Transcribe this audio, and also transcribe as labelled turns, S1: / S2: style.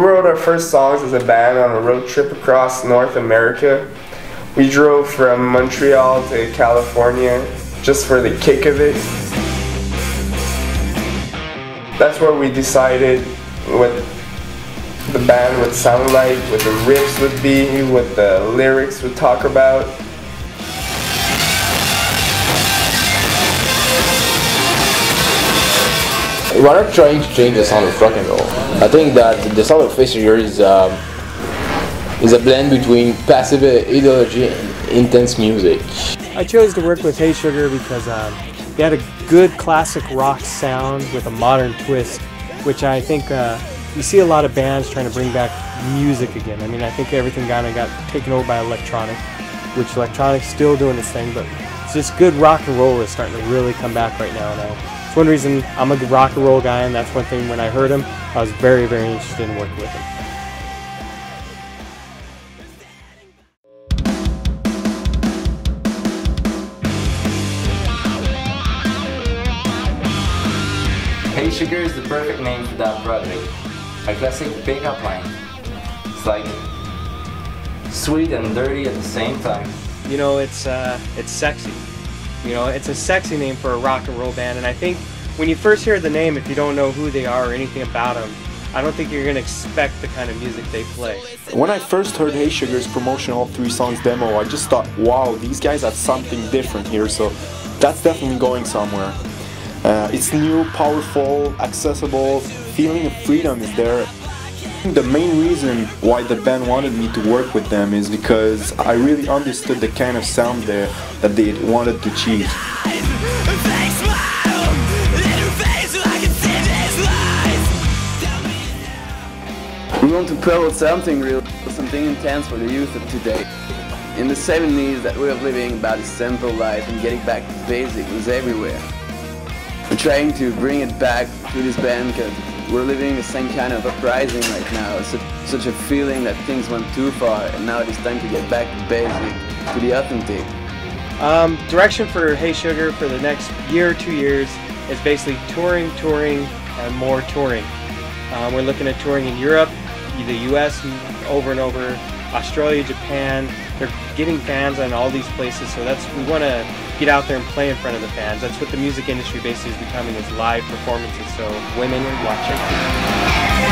S1: wrote our first songs as a band on a road trip across North America. We drove from Montreal to California just for the kick of it. That's where we decided what the band would sound like, what the riffs would be, what the lyrics would talk about.
S2: We're not trying to change the sound of rock and roll. I think that the sound of heysugarband is a blend between passive ideology and intense music.
S3: I chose to work with heysugarband because they had a good classic rock sound with a modern twist, which I think you see a lot of bands trying to bring back music again. I mean, I think everything kind of got taken over by electronic, which electronic's still doing its thing, but it's just good rock and roll is starting to really come back right now. It's one reason I'm a rock and roll guy, and that's one thing when I heard him, I was very, very interested in working with him.
S4: Heysugarband is the perfect name for that project. A classic pickup line. It's like sweet and dirty at the same time.
S3: You know, it's sexy. You know, it's a sexy name for a rock and roll band, and I think when you first hear the name, if you don't know who they are or anything about them, I don't think you're going to expect the kind of music they play.
S5: When I first heard heysugarband's promotional 3 songs demo, I just thought, wow, these guys have something different here, so that's definitely going somewhere. It's new, powerful, accessible, feeling of freedom is there. The main reason why the band wanted me to work with them is because I really understood the kind of sound that they wanted to achieve.
S6: We want to promote something real, something intense for the youth of today. In the 70s, that way of living about a simple life and getting back to basic was everywhere. We're trying to bring it back to this band because we're living the same kind of uprising right now. It's such a feeling that things went too far, and now it is time to get back to basic, to the authentic.
S3: Direction for heysugarband for the next year or 2 years is basically touring, and more touring. We're looking at touring in Europe, the US over and over, Australia, Japan. They're getting fans on all these places, so we want to get out there and play in front of the fans. That's what the music industry basically is becoming, is live performances, so women, watch it.